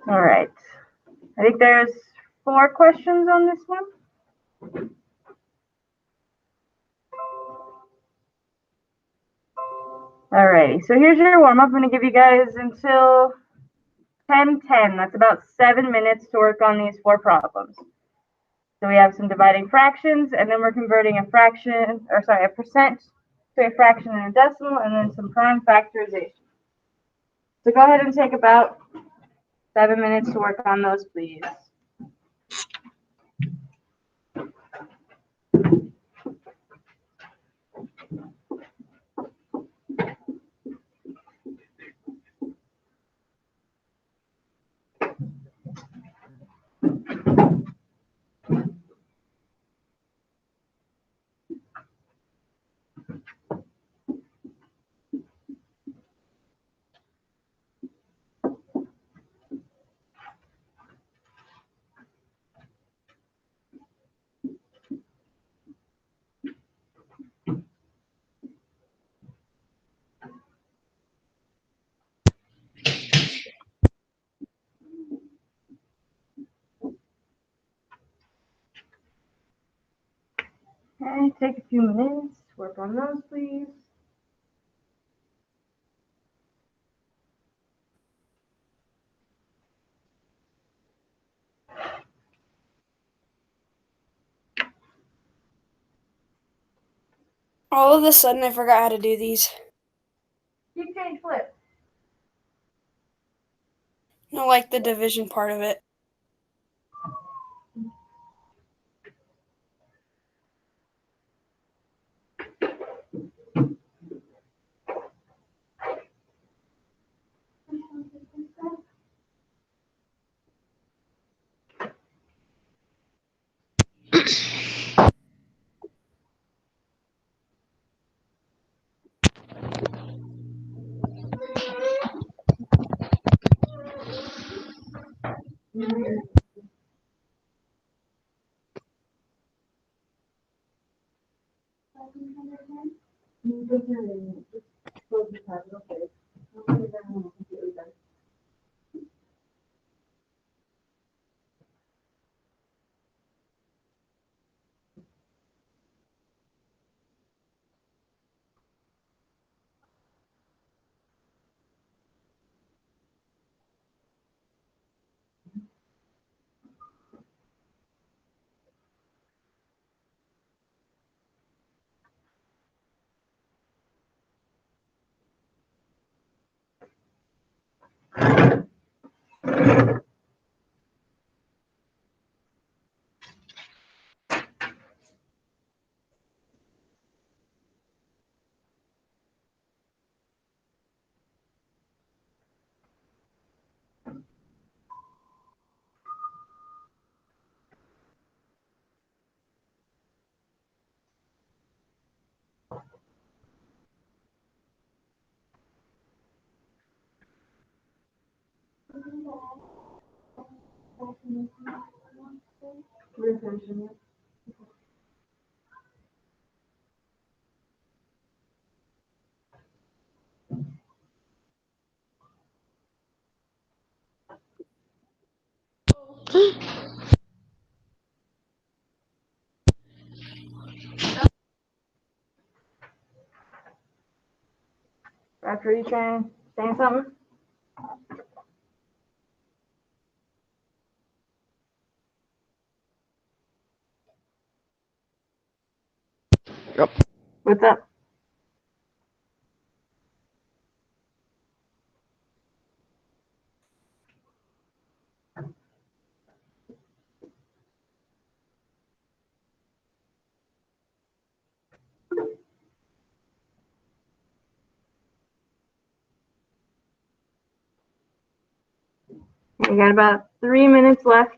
All right. I think there's 4 questions on this one. Alrighty, so here's your warm-up. I'm going to give you guys until 10:10. That's about 7 minutes to work on these 4 problems. So we have some dividing fractions, and then we're converting a fraction, or sorry, a percent to a fraction and a decimal, and then some prime factorization. So go ahead and take about 7 minutes to work on those, please. Okay, take a few minutes, work on those, please. All of a sudden, I forgot how to do these. Keep change flip. I like the division part of it. After you saying something? Yep. What's up? We got about 3 minutes left.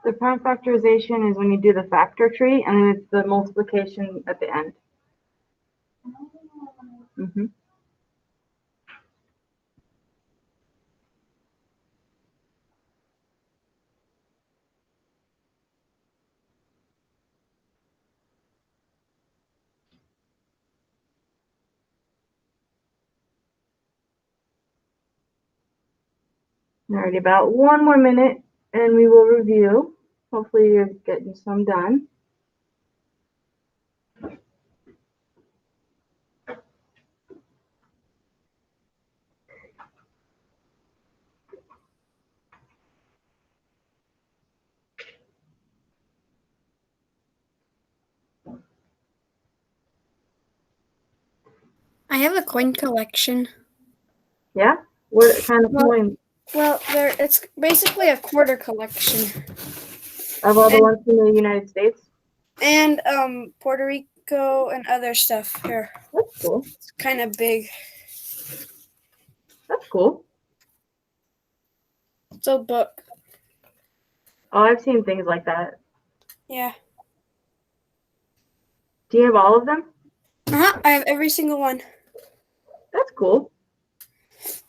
The prime factorization is when you do the factor tree, and then it's the multiplication at the end. Mm-hmm. Alright, about 1 more minute, and we will review. Hopefully you're getting some done. I have a coin collection. Yeah? What kind of coins? Well, it's basically a quarter collection. Of all the ones from the United States? And Puerto Rico and other stuff here. That's cool. It's kind of big. That's cool. It's a book. Oh, I've seen things like that. Yeah. Do you have all of them? I have every single one. That's cool.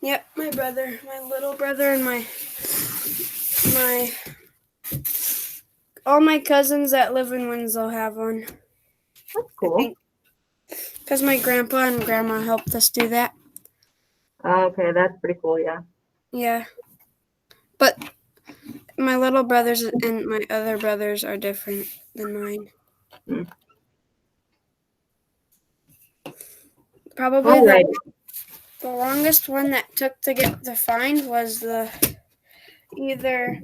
Yep, my little brother, and all my cousins that live in Winslow have one. That's cool. Because my grandpa and grandma helped us do that. Okay, that's pretty cool, yeah. Yeah. But my little brothers and my other brothers are different than mine. Hmm. Probably the longest one that took to get defined was either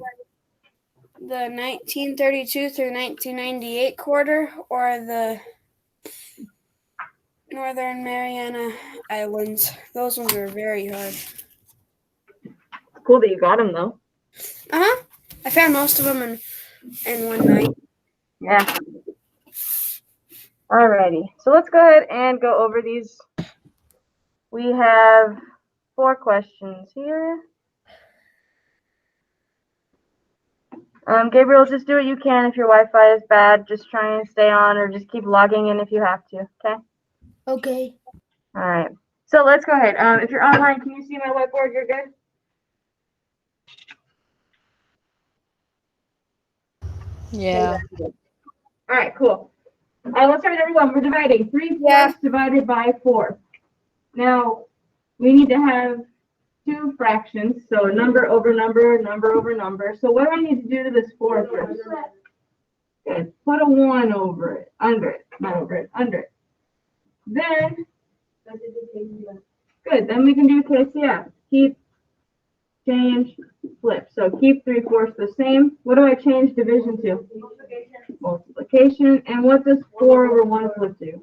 the 1932 through 1998 quarter or the Northern Mariana Islands. Those ones were very hard. It's cool that you got them, though. I found most of them in one night. Yeah. Alrighty, so let's go ahead and go over these. We have 4 questions here. Gabriel, just do what you can. If your Wi-Fi is bad, just try and stay on, or just keep logging in if you have to, okay? Okay. All right, so let's go ahead. If you're online, can you see my whiteboard? You're good? Yeah. All right, cool. Let's start with everyone. We're dividing 3/4 divided by 4. Now, we need to have 2 fractions, so number over number, number over number. So what do I need to do to this 4 first? Good. Put a 1 over it, under it, not over it, under it. Then, good. Then we can do KCF. Keep, change, flip. So keep 3/4 the same. What do I change division to? Multiplication. And what does 4 over 1 flip to?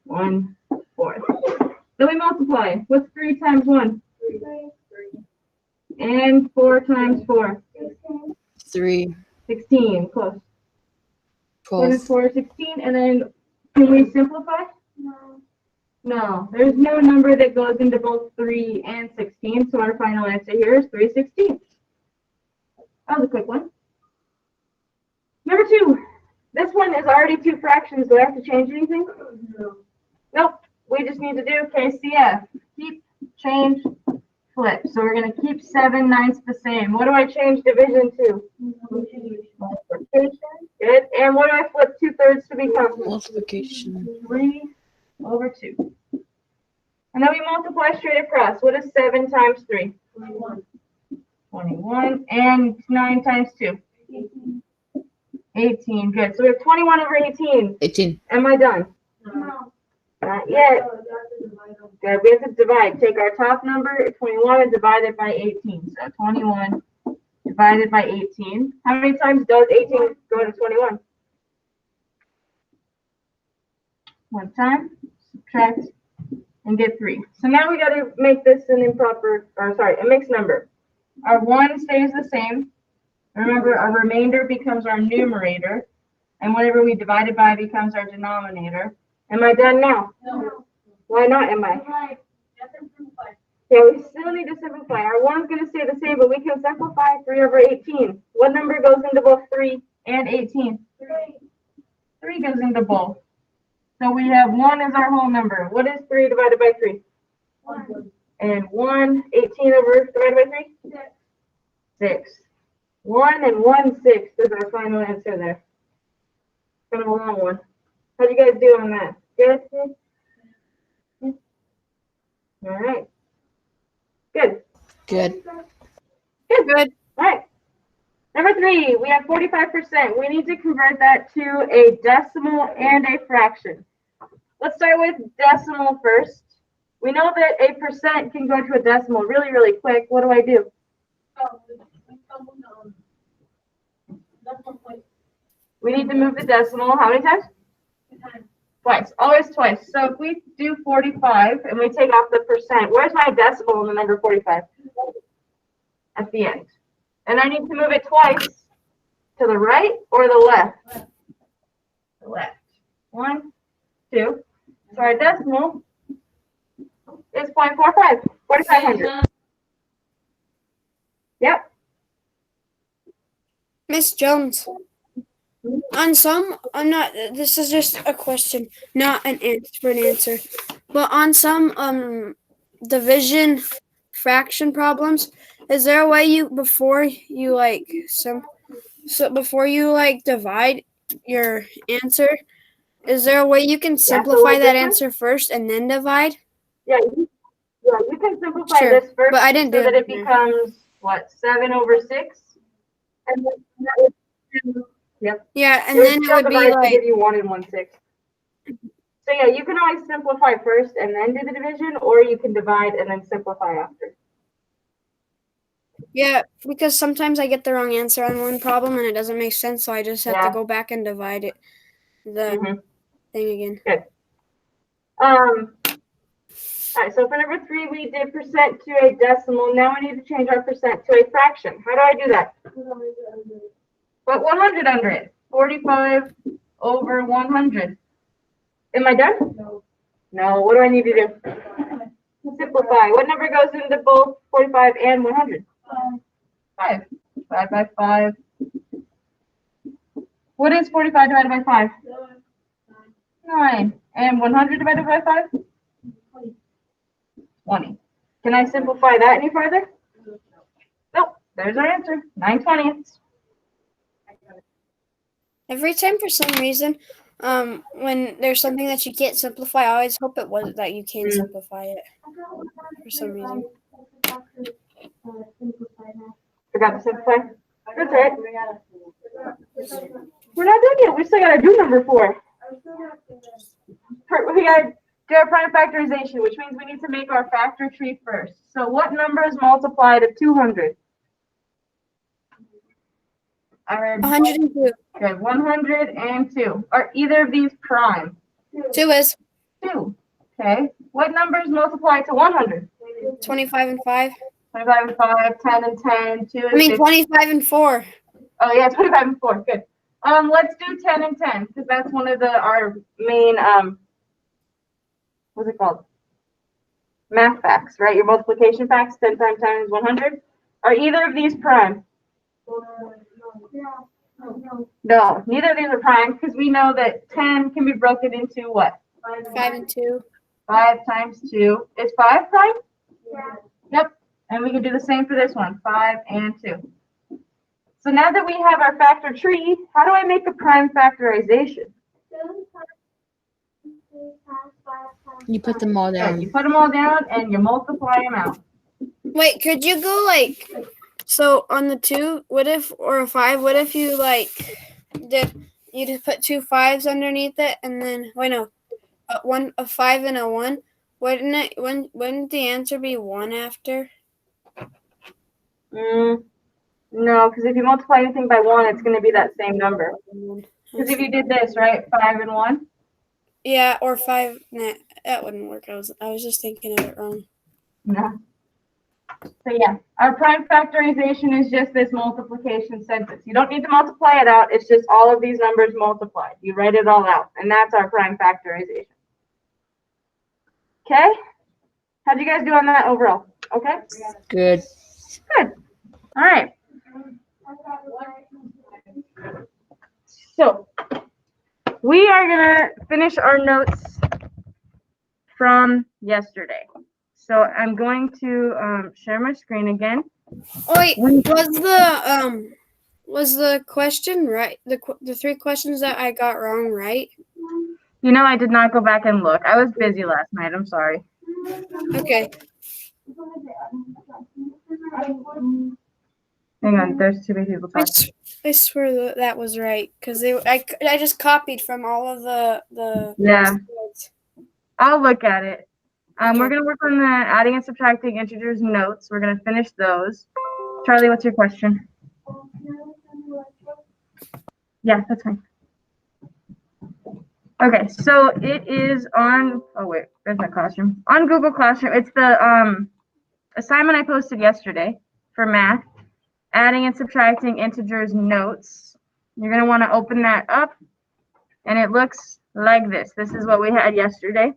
1/4. Then we multiply. What's 3 times 1? 3. And 4 times 4? 3. 16. Close. 12. 4 and 4 is 16. And then can we simplify? No. There's no number that goes into both 3 and 16. So our final answer here is 3/16. That was a quick one. Number 2. This one is already 2 fractions. Do I have to change anything? No. Nope. We just need to do KCF. Keep, change, flip. So we're going to keep 7/9 the same. What do I change division to? Multiplication. Good. And what do I flip 2/3 to become? Multiplication. 3/2. And then we multiply straight across. What is 7 times 3? 21. And 9 times 2? 18. Good. So we have 21 over 18. 18. Am I done? No. Not yet. Good. We have to divide. Take our top number, 21, and divide it by 18. So 21 divided by 18. How many times does 18 go to 21? 1 time. Subtract and get 3. So now we got to make this a mixed number. Our 1 stays the same. Remember, our remainder becomes our numerator, and whatever we divide it by becomes our denominator. Am I done now? No. Why not, am I? Okay, we still need to simplify. Our 1's going to stay the same, but we can simplify 3 over 18. What number goes into both 3 and 18? 3 goes into both. So we have 1 as our whole number. What is 3 divided by 3? 1. And 1, 18 over divided by 3? 6. 6. 1 and 1/6 is our final answer there. Kind of a long one. How'd you guys do on that? Good? All right. Good. Good. Good. All right. Number 3, we have 45%. We need to convert that to a decimal and a fraction. Let's start with decimal first. We know that a percent can go to a decimal really, really quick. What do I do? We need to move the decimal how many times? Twice. Always twice. So if we do 45 and we take off the percent, where's my decimal in the number 45? At the end. And I need to move it twice to the right or the left? The left. 1, 2. So our decimal is 0.45, 4,500. Yep. Miss Jones. On some, this is just a question, not an answer. But on some division fraction problems, is there a way before you divide your answer, is there a way you can simplify that answer first and then divide? Yeah, you can simplify Sure, this first but I didn't so do that it it. becomes, what, 7 over 6? And then yep. Yeah, and then it would be to like, give you 1 and 1/6. So yeah, you can always simplify first and then do the division, or you can divide and then simplify after. yeah, because sometimes I get the wrong answer on one problem and it doesn't make sense, so I just have to go back and divide it, the thing again. Good. All right, so for number 3, we did percent to a decimal. Now we need to change our percent to a fraction. How do I do that? Put 100 under it. 45 over 100. Am I done? No. No. What do I need to do? Simplify. What number goes into both 45 and 100? 5. 5 by 5. What is 45 divided by 5? 9. And 100 divided by 5? 20. Can I simplify that any further? Nope. There's our answer. 9/20. Every time, for some reason, when there's something that you can't simplify, I always hope it was that you can simplify it. For some reason. Forgot to simplify? That's right. We're not done yet. We still got to do number 4. We got to do our prime factorization, which means we need to make our factor tree first. So what numbers multiply to 200? 102. Good. 102. Are either of these prime? 2 is 2. Okay. What numbers multiply to 100? 25 and 5. 25 and 5, 10 and 10, 2 and 6. 25 and 4. Oh yeah, 25 and 4. Good. Let's do 10 and 10 because that's one of our main what's it called? Math facts, right? Your multiplication facts. 10 times 10 is 100. Are either of these prime? No, neither of these are prime because we know that 10 can be broken into what? 5 and 2. 5 times 2 is 5 prime? Yeah. Yep. And we can do the same for this one, 5 and 2. So now that we have our factor tree, how do I make a prime factorization? You put them all down. You put them all down and you multiply them out. Wait, could you go so on the 2, what if, or a 5, what if you you just put 2 5s underneath it and then, a 5 and a 1? Wouldn't the answer be 1 after? No, because if you multiply anything by 1, it's going to be that same number. Because if you did this, right, 5 and 1? Yeah, or 5. Nah, that wouldn't work. I was just thinking of it wrong. No. So yeah, our prime factorization is just this multiplication sentence. You don't need to multiply it out. It's just all of these numbers multiplied. You write it all out, and that's our prime factorization. Okay? How'd you guys do on that overall? Okay? Good. Good. All right. So we are going to finish our notes from yesterday. So I'm going to share my screen again. Oh, wait, was the question right? The 3 questions that I got wrong, right? You know, I did not go back and look. I was busy last night. I'm sorry. Okay. Hang on. There's too many people talking. I swear that was right because I just copied from all of the Yeah. slides. I'll look at it. Okay. We're going to work on the adding and subtracting integers notes. We're going to finish those. Charlie, what's your question? Yeah, that's fine. Okay, so it is on, oh wait, there's my classroom. On Google Classroom, it's the assignment I posted yesterday for math, adding and subtracting integers notes. You're going to want to open that up, and it looks like this. This is what we had yesterday.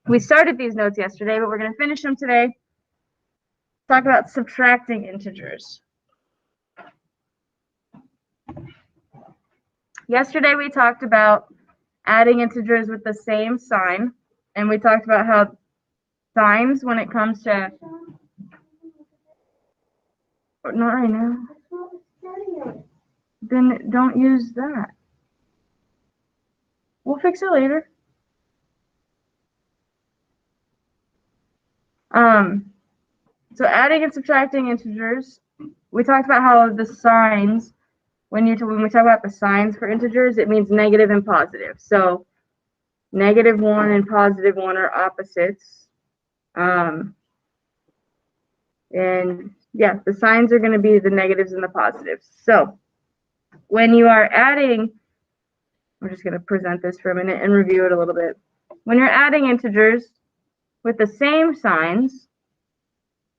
We started these notes yesterday, but we're going to finish them today. Talk about subtracting integers. Yesterday we talked about adding integers with the same sign, and we talked about how signs, when it comes to, not right now, then don't use that. We'll fix it later. So adding and subtracting integers, we talked about how the signs, when we talk about the signs for integers, it means negative and positive. So -1 and +1 are opposites. And yeah, the signs are going to be the negatives and the positives. So when you are adding, I'm just going to present this for a minute and review it a little bit. When you're adding integers with the same signs,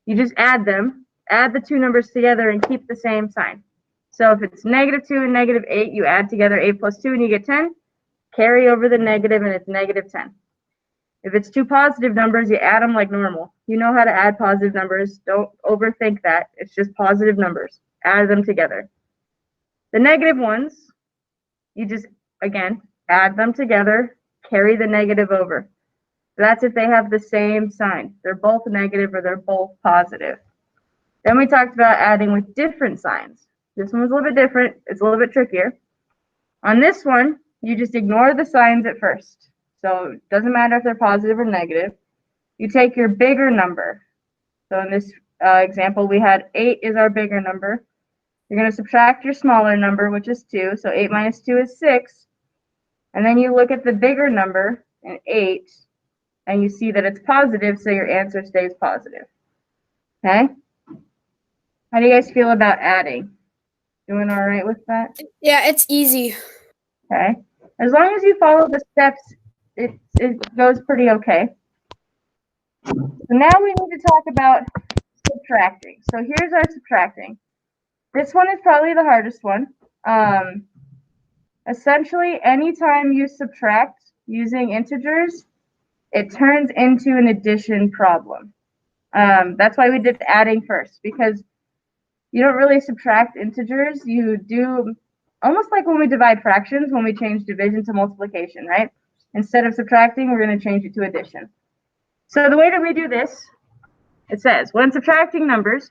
you just add them, add the 2 numbers together and keep the same sign. So if it's -2 and -8, you add together 8 plus 2 and you get 10. Carry over the negative and it's -10. If it's 2 positive numbers, you add them like normal. You know how to add positive numbers. Don't overthink that. It's just positive numbers. Add them together. The negative ones, you just, again, add them together, carry the negative over. That's if they have the same sign. They're both negative or they're both positive. Then we talked about adding with different signs. This one was a little bit different. It's a little bit trickier. On this one, you just ignore the signs at first. So it doesn't matter if they're positive or negative. You take your bigger number. So in this example, we had 8 is our bigger number. You're going to subtract your smaller number, which is 2. So 8 minus 2 is 6. And then you look at the bigger number, an 8, and you see that it's positive, so your answer stays positive. Okay? How do you guys feel about adding? Doing all right with that? Yeah, it's easy. Okay. As long as you follow the steps, it goes pretty okay. So now we need to talk about subtracting. So here's our subtracting. This one is probably the hardest one. Essentially, anytime you subtract using integers, it turns into an addition problem. That's why we did adding first, because you don't really subtract integers. You do almost like when we divide fractions, when we change division to multiplication, right? Instead of subtracting, we're going to change it to addition. So the way that we do this, it says, when subtracting numbers,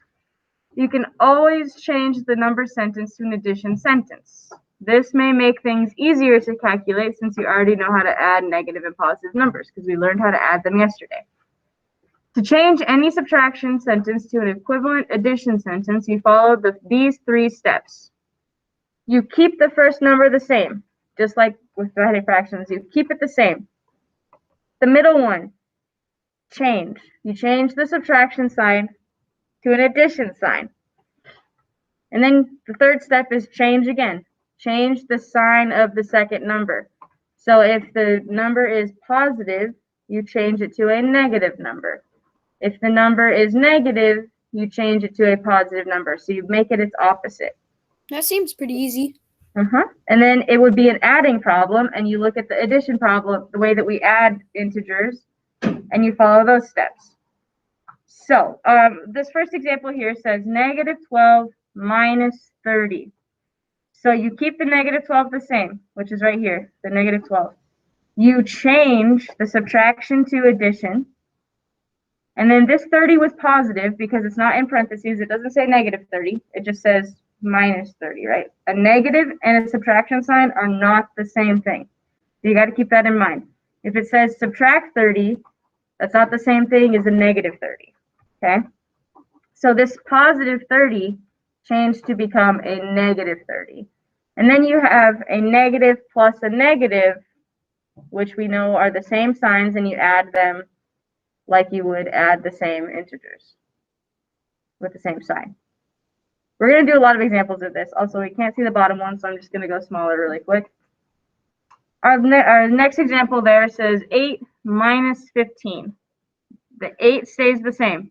you can always change the number sentence to an addition sentence. This may make things easier to calculate since you already know how to add negative and positive numbers because we learned how to add them yesterday. To change any subtraction sentence to an equivalent addition sentence, you follow these 3 steps. You keep the first number the same, just like with dividing fractions. You keep it the same. The middle one, change. You change the subtraction sign to an addition sign. And then the third step is change again. Change the sign of the second number. So if the number is positive, you change it to a negative number. If the number is negative, you change it to a positive number. So you make it its opposite. That seems pretty easy. And then it would be an adding problem, and you look at the addition problem, the way that we add integers, and you follow those steps. So this first example here says negative 12 minus 30. So you keep the negative 12 the same, which is right here, the negative 12. You change the subtraction to addition. And then this 30 was positive because it's not in parentheses. It doesn't say negative 30. It just says minus 30, right? A negative and a subtraction sign are not the same thing. So you got to keep that in mind. If it says subtract 30, that's not the same thing as a negative 30, okay? So this positive 30 changed to become a negative 30. And then you have a negative plus a negative, which we know are the same signs, and you add them like you would add the same integers with the same sign. We're going to do a lot of examples of this. Also, we can't see the bottom one, so I'm just going to go smaller really quick. Our next example there says 8 minus 15. The 8 stays the same.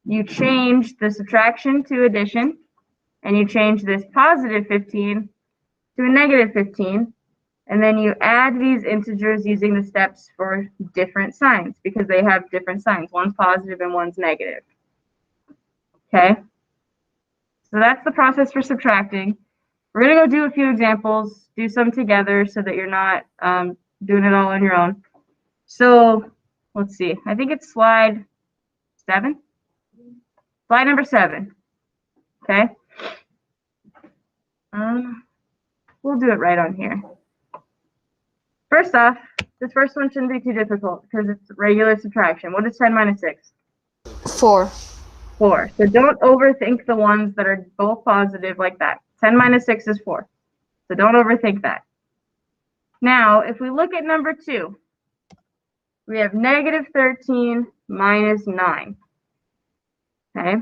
You change the subtraction to addition, and you change this positive 15 to a negative 15, and then you add these integers using the steps for different signs because they have different signs. One's positive and one's negative. Okay? So that's the process for subtracting. We're going to go do a few examples, do some together so that you're not doing it all on your own. So let's see. I think it's slide 7. Slide number 7. Okay? We'll do it right on here. First off, this first one shouldn't be too difficult because it's regular subtraction. What is 10 minus 6? 4. 4. So don't overthink the ones that are both positive like that. 10 minus 6 is 4. So don't overthink that. Now, if we look at number 2, we have negative 13 minus 9. Okay?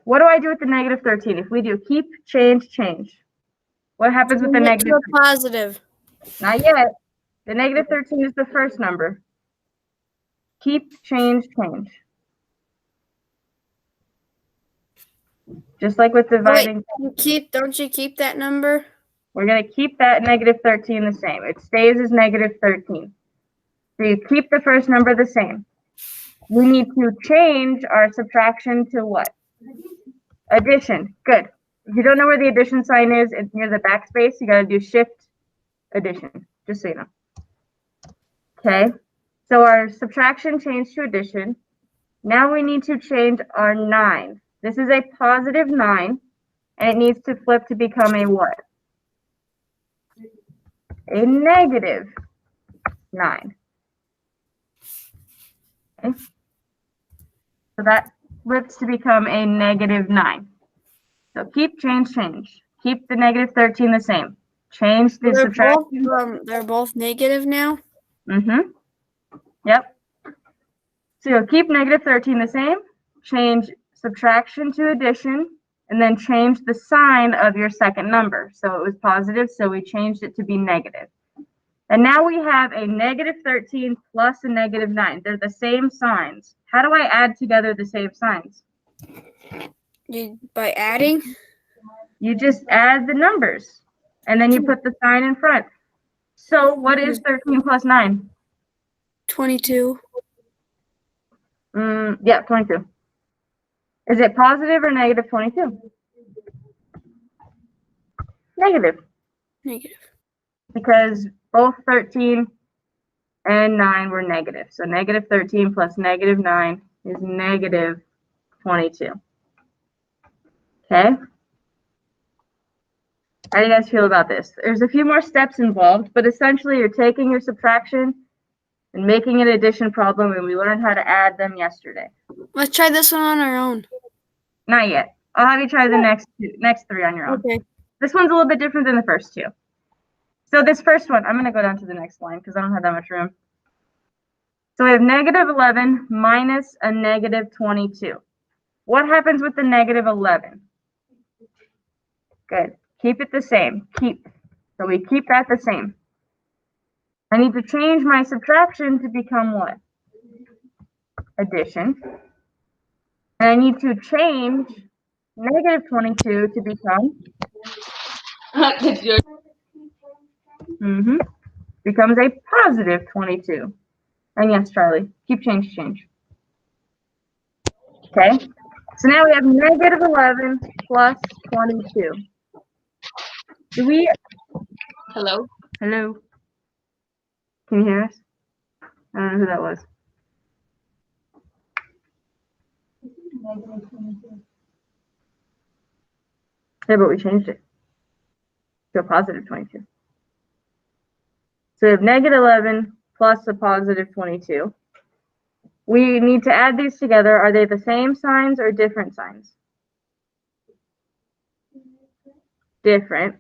What do I do with the negative 13? If we do keep, change, change. What happens with the negative? To a positive. Not yet. The negative 13 is the first number. Keep, change, change. Just like with dividing. Wait, don't you keep that number? We're going to keep that negative 13 the same. It stays as negative 13. So you keep the first number the same. We need to change our subtraction to what? Addition. Good. If you don't know where the addition sign is, it's near the backspace. You got to do shift addition, just so you know. Okay. So our subtraction changed to addition. Now we need to change our 9. This is a positive 9, and it needs to flip to become a what? A negative 9. Okay. So that flips to become a negative 9. So keep, change, change. Keep the negative 13 the same. Change the subtraction. They're both negative now? Mm-hmm. Yep. So you'll keep negative 13 the same, change subtraction to addition, and then change the sign of your second number. So it was positive, so we changed it to be negative. And now we have a negative 13 plus a negative 9. They're the same signs. How do I add together the same signs? By adding? You just add the numbers, and then you put the sign in front. So what is 13 plus 9? 22. Yeah, 22. Is it positive or negative 22? Negative. Negative. Because both 13 and 9 were negative. So negative 13 plus negative 9 is negative 22. Okay? How do you guys feel about this? There's a few more steps involved, but essentially you're taking your subtraction and making an addition problem, and we learned how to add them yesterday. Let's try this one on our own. Not yet. I'll have you try the next 3 on your own. Okay. This one's a little bit different than the first 2. So this first one, I'm going to go down to the next line because I don't have that much room. So we have negative 11 minus a negative 22. What happens with the negative 11? Good. Keep it the same. Keep. So we keep that the same. I need to change my subtraction to become what? Addition. And I need to change negative 22 to become becomes a positive 22. And yes, Charlie, keep, change, change. Okay, so now we have negative 11 plus 22. Do we, Hello? hello? Can you hear us? I don't know who that was. Yeah, but we changed it to a positive 22. So we have negative 11 plus a positive 22. We need to add these together. Are they the same signs or different signs? Different.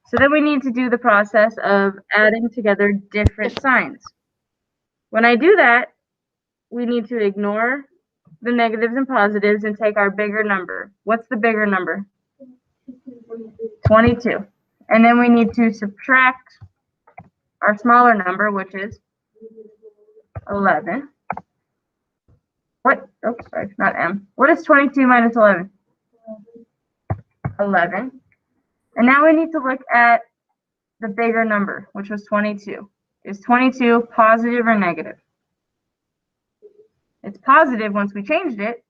So then we need to do the process of adding together different signs. When I do that, we need to ignore the negatives and positives and take our bigger number. What's the bigger number? 22. And then we need to subtract our smaller number, which is 11. What? Oh, sorry, not M. What is 22 minus 11? 11. And now we need to look at the bigger number, which was 22. Is 22 positive or negative? It's positive once we changed it.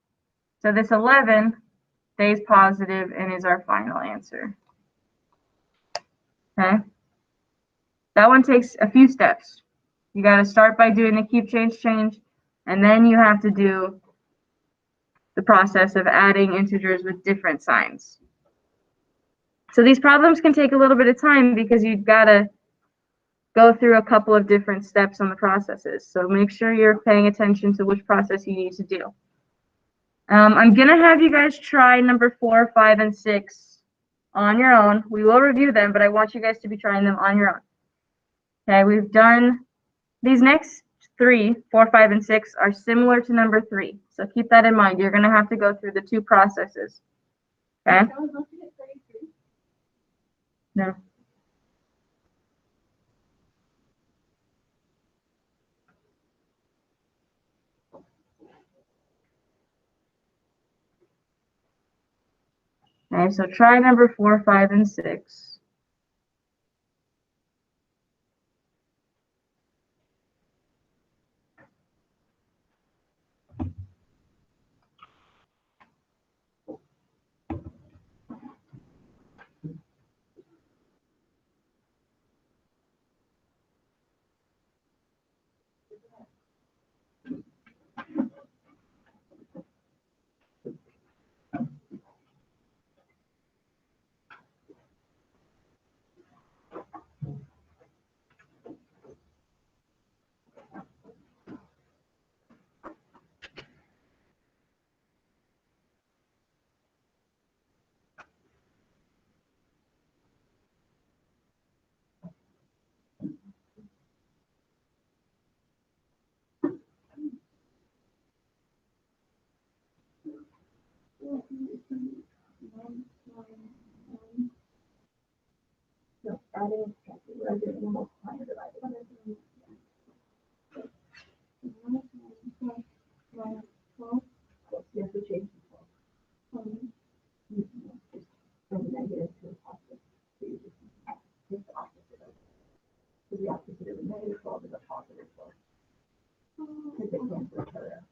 So this 11 stays positive and is our final answer. Okay. That one takes a few steps. You got to start by doing the keep, change, and then you have to do the process of adding integers with different signs. So these problems can take a little bit of time because you've got to go through a couple of different steps on the processes. So make sure you're paying attention to which process you need to do. I'm going to have you guys try number 4, 5, and 6 on your own. We will review them, but I want you guys to be trying them on your own. Okay, we've done these next 3, 4, 5, and 6 are similar to number 3. So keep that in mind. You're going to have to go through the 2 processes. Okay? No. Okay, so try number 4, 5, and 6. No, adding and subtracting. What I'm doing in multiplying or dividing. Minus 12. Yes, we changed the 12. Just from negative to a positive. So you just take the opposite of it. So the opposite of a negative 12 is a positive 12. Because they cancel each other out.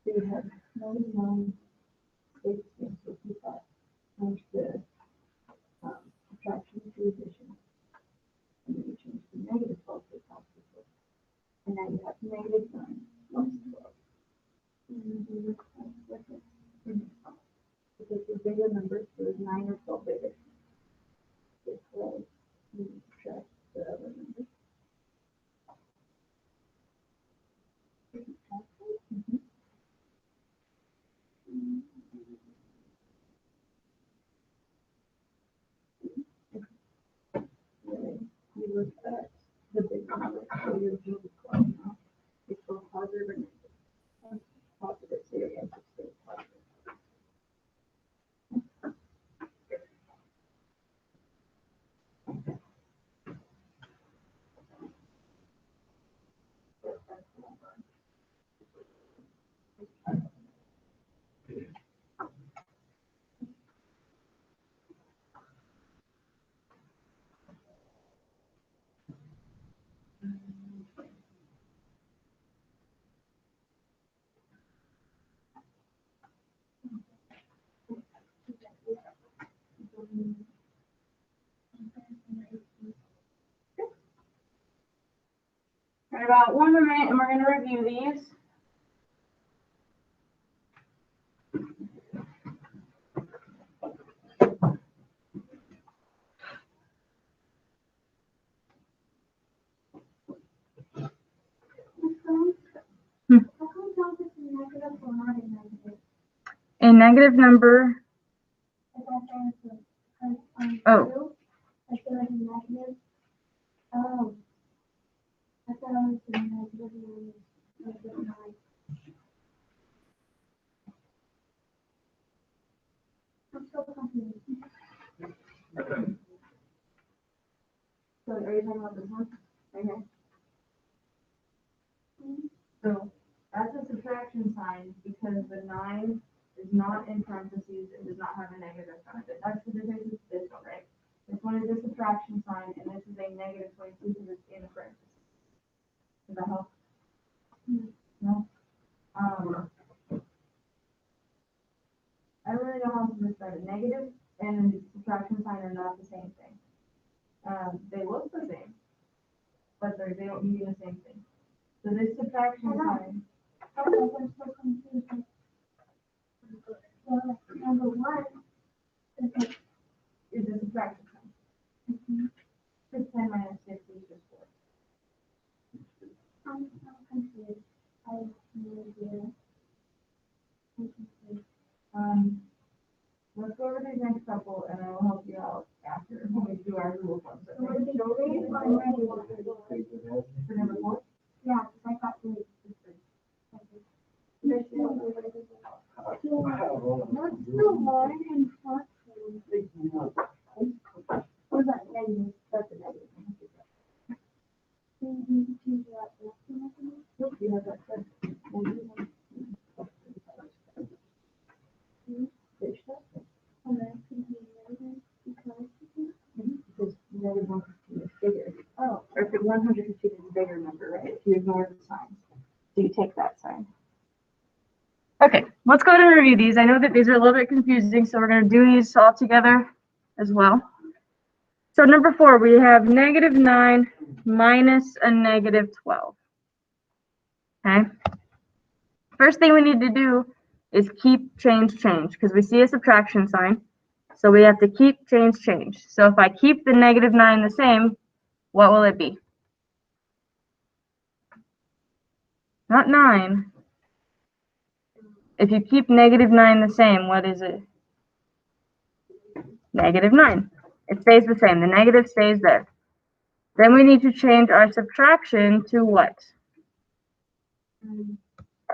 So you have 99 space cancel. Keep that. Change the subtraction to addition. And then you change the negative 12 to a positive 12. And now you have negative 9 plus 12. Because the bigger number, so there's 9 or 12 bigger. This way, you subtract the other number. You look at the big number, so you're doing 12 now. It's both positive and negative. Positive, so your answer stays positive. about 1 more minute and we're going to review these. A negative number. Oh. Oh. I thought I was doing negative 9. I'm so confused. So are you talking about this one? Okay. So that's a subtraction sign because the 9 is not in parentheses and does not have a negative in front of it. That's the difference with this one, right? This one is a subtraction sign and this is a negative 22 because it's in a parentheses. Does that help? No? I don't really know how to describe it. Negative and the subtraction sign are not the same thing. They look the same, but they don't mean the same thing. So this subtraction sign. Oh, I'm so confused. Well, number 1 Is a subtraction sign. 10 minus 50 is just 4. I'm so confused. I have no idea. I'm confused. Let's go over these next couple and I will help you out after when we do our rule forms. So would it be 3 or negative? For number 4? Yeah, because I got 3. There's no way to do that. What's the 1 in front? What about negative? That's a negative. Nope, you have that set. Because negative 115 is bigger. Oh. Or if 115 is a bigger number, right? If you ignore the sign. So you take that sign. Okay, let's go ahead and review these. I know that these are a little bit confusing, so we're going to do these all together as well. So number 4, we have negative 9 minus a negative 12. Okay. First thing we need to do is keep, change, because we see a subtraction sign. So we have to keep, change. So if I keep the negative 9 the same, what will it be? Not 9. If you keep negative 9 the same, what is it? Negative 9. It stays the same. The negative stays there. Then we need to change our subtraction to what?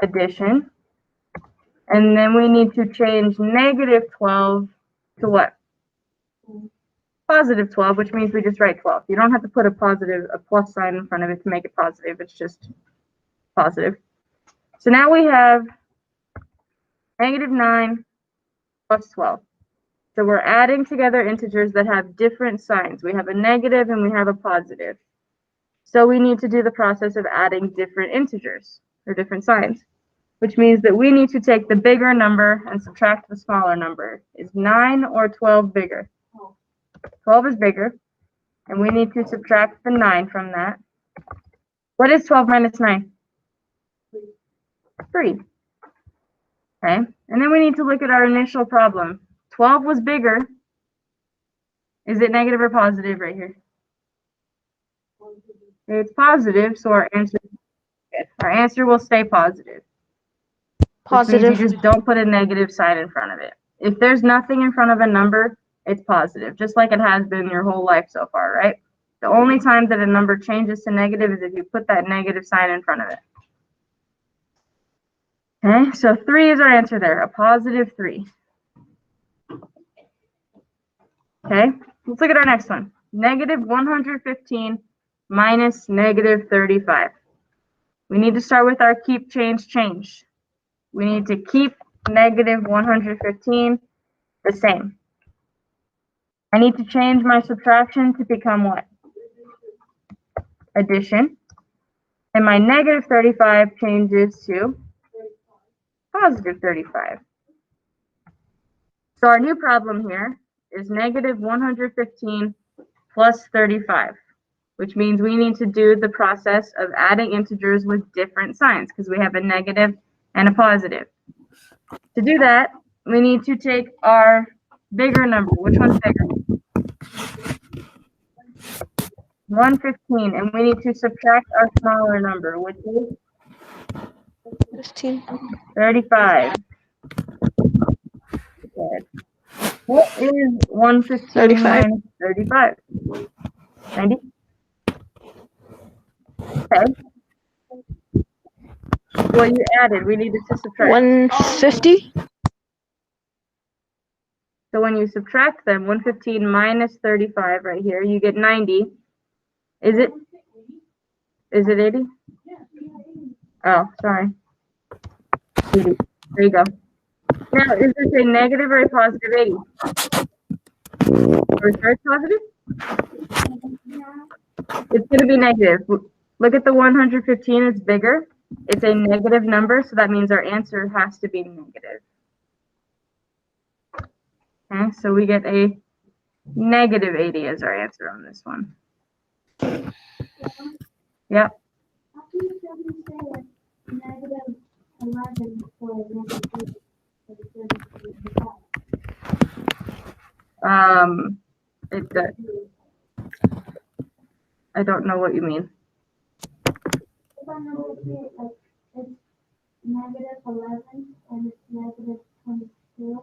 Addition. And then we need to change negative 12 to what? Positive 12, which means we just write 12. You don't have to put a plus sign in front of it to make it positive. It's just positive. So now we have negative 9 plus 12. So we're adding together integers that have different signs. We have a negative and we have a positive. So we need to do the process of adding different integers or different signs, which means that we need to take the bigger number and subtract the smaller number. Is 9 or 12 bigger? 12 is bigger, and we need to subtract the 9 from that. What is 12 minus 9? 3. Okay, and then we need to look at our initial problem. 12 was bigger. Is it negative or positive right here? It's positive, so our answer will stay positive. Positive. Which means you just don't put a negative sign in front of it. If there's nothing in front of a number, it's positive, just like it has been your whole life so far, right? The only time that a number changes to negative is if you put that negative sign in front of it. Okay, so 3 is our answer there, a positive 3. Okay, let's look at our next one. Negative 115 minus negative 35. We need to start with our keep, change. We need to keep negative 115 the same. I need to change my subtraction to become what? Addition. And my negative 35 changes to positive 35. So our new problem here is negative 115 plus 35. which means we need to do the process of adding integers with different signs because we have a negative and a positive. To do that, we need to take our bigger number. Which one's bigger? 115, and we need to subtract our smaller number, which is 15. 35. Good. What is 115 35. minus 35? 90? Okay. Well, you added. We needed to subtract. 150. So when you subtract them, 115 minus 35 right here, you get 90. Is it 80? Oh, sorry. 80. There you go. Now, is this a negative or a positive 80? Or is it positive? It's going to be negative. Look at the 115, it's bigger. It's a negative number, so that means our answer has to be negative. Okay, so we get a negative 80 as our answer on this one. Yep. How can you say negative 11 for negative 8? I don't know what you mean. If I know it's negative 11 and it's negative 22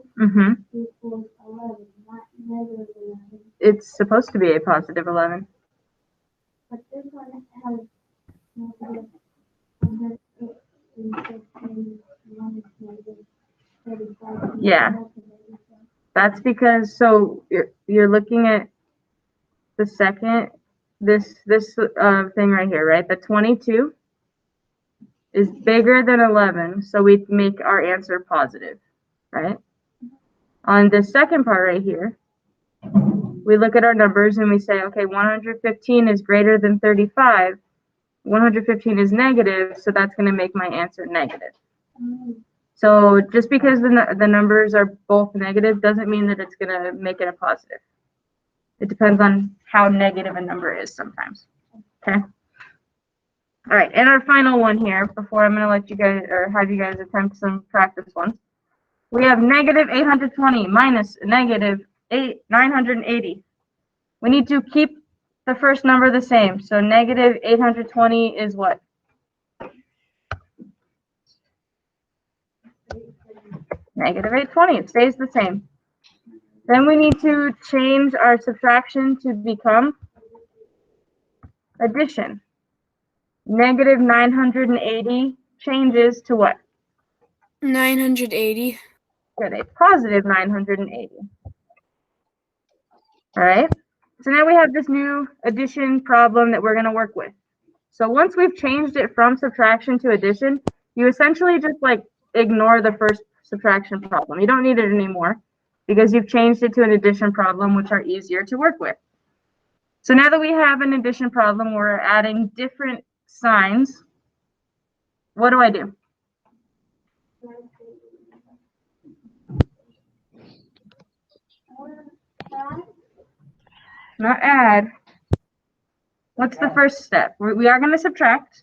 equals 11, not negative 11. It's supposed to be a positive 11. But this one has negative 108 and 15, one is negative 35. Yeah. That's because, so you're looking at the second, this thing right here, right? The 22 is bigger than 11, so we make our answer positive, right? On the second part right here, we look at our numbers and we say, okay, 115 is greater than 35. 115 is negative, so that's going to make my answer negative. So just because the numbers are both negative doesn't mean that it's going to make it a positive. It depends on how negative a number is sometimes. Okay. All right, and our final one here before I'm going to let you guys or have you guys attempt some practice ones. We have negative 820 minus negative 980. We need to keep the first number the same. So negative 820 is what? Negative 820. It stays the same. Then we need to change our subtraction to become addition. Negative 980 changes to what? 980. Good, a positive 980. All right. So now we have this new addition problem that we're going to work with. So once we've changed it from subtraction to addition, you essentially just like ignore the first subtraction problem. You don't need it anymore because you've changed it to an addition problem, which are easier to work with. So now that we have an addition problem, we're adding different signs. What do I do? Not add. What's the first step? We are going to subtract.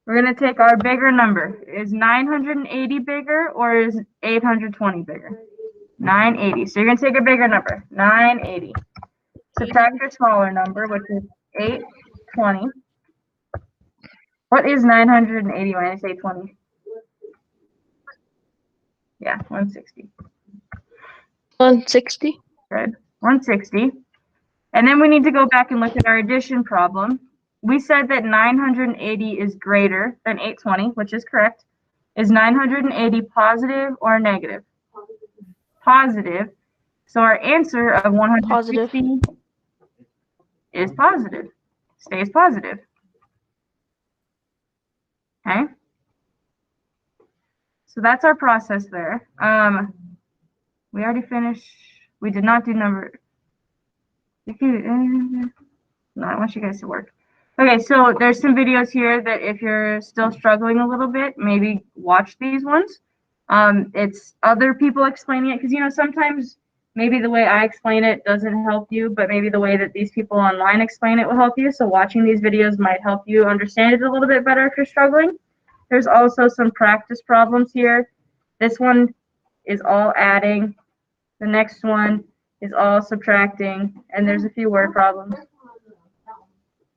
We're going to take our bigger number. Is 980 bigger or is 820 bigger? 980. So you're going to take a bigger number, 980. Subtract your smaller number, which is 820. What is 980 minus 820? Yeah, 160. 160. Good. 160. And then we need to go back and look at our addition problem. We said that 980 is greater than 820, which is correct. Is 980 positive or negative? Positive. So our answer of 160 is positive. Stays positive. Okay. So that's our process there. We already finished. We did not do number. No, I want you guys to work. Okay, so there's some videos here that if you're still struggling a little bit, maybe watch these ones. It's other people explaining it because, you know, sometimes maybe the way I explain it doesn't help you, but maybe the way that these people online explain it will help you. So watching these videos might help you understand it a little bit better if you're struggling. There's also some practice problems here. This one is all adding. The next one is all subtracting, and there's a few word problems.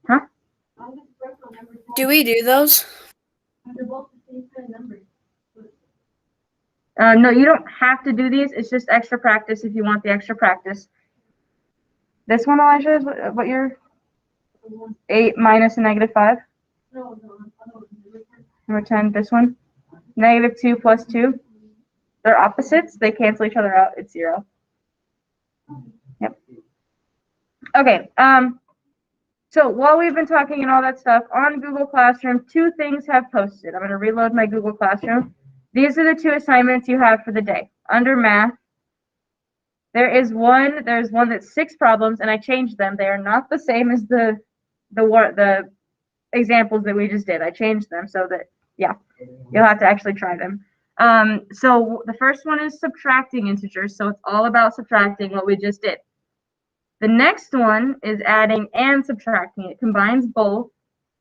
Huh? Do we do those? No, you don't have to do these. It's just extra practice if you want the extra practice. This one, Elijah, is what you're 8 minus a negative 5. Number 10, this one. Negative 2 plus 2. They're opposites. They cancel each other out. It's 0. Yep. Okay. So while we've been talking and all that stuff, on Google Classroom, 2 things have posted. I'm going to reload my Google Classroom. These are the 2 assignments you have for the day. Under math, there's one that's 6 problems, and I changed them. They are not the same as the examples that we just did. I changed them so that, yeah, you'll have to actually try them. So the first one is subtracting integers. So it's all about subtracting what we just did. The next one is adding and subtracting. It combines both.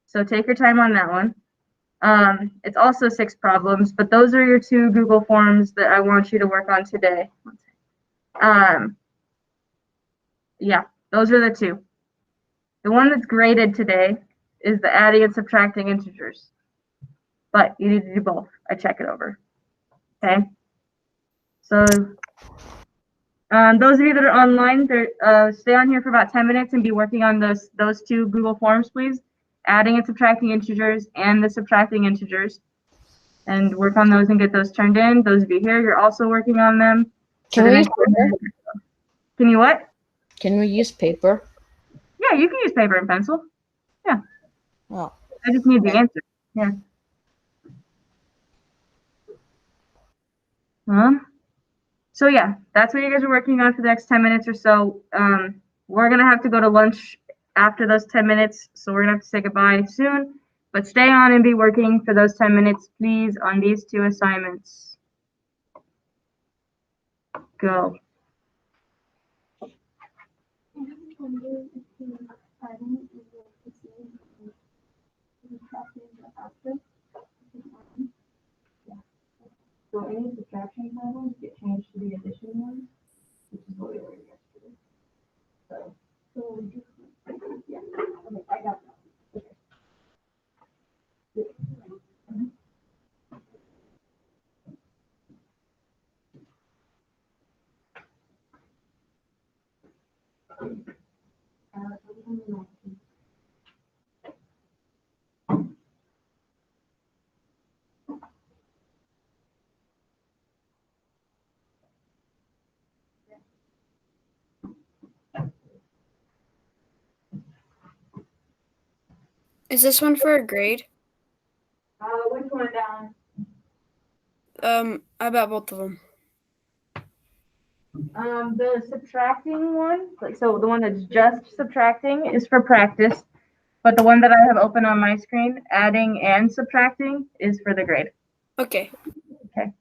So take your time on that one. It's also 6 problems, but those are your 2 Google Forms that I want you to work on today. Yeah, those are the 2. The one that's graded today is the adding and subtracting integers. But you need to do both. I check it over. Okay. So those of you that are online, stay on here for about 10 minutes and be working on those 2 Google Forms, please. Adding and subtracting integers and the subtracting integers. And work on those and get those turned in. Those of you here, you're also working on them. Can we use paper? Can you what? Can we use paper? Yeah, you can use paper and pencil. Yeah. Oh. I just need the answer. Yeah. So yeah, that's what you guys are working on for the next 10 minutes or so. We're gonna have to go to lunch after those 10 minutes, so we're gonna have to say goodbye soon. But stay on and be working for those 10 minutes, please, on these 2 assignments. Go. So any subtraction problems get changed to the addition ones, which is what we were yesterday. So yeah, okay, I got that. Okay. Is this one for a grade? Which one down? I bet both of them. The subtracting one, so the one that's just subtracting is for practice, but the one that I have open on my screen, adding and subtracting, is for the grade. Okay. Okay.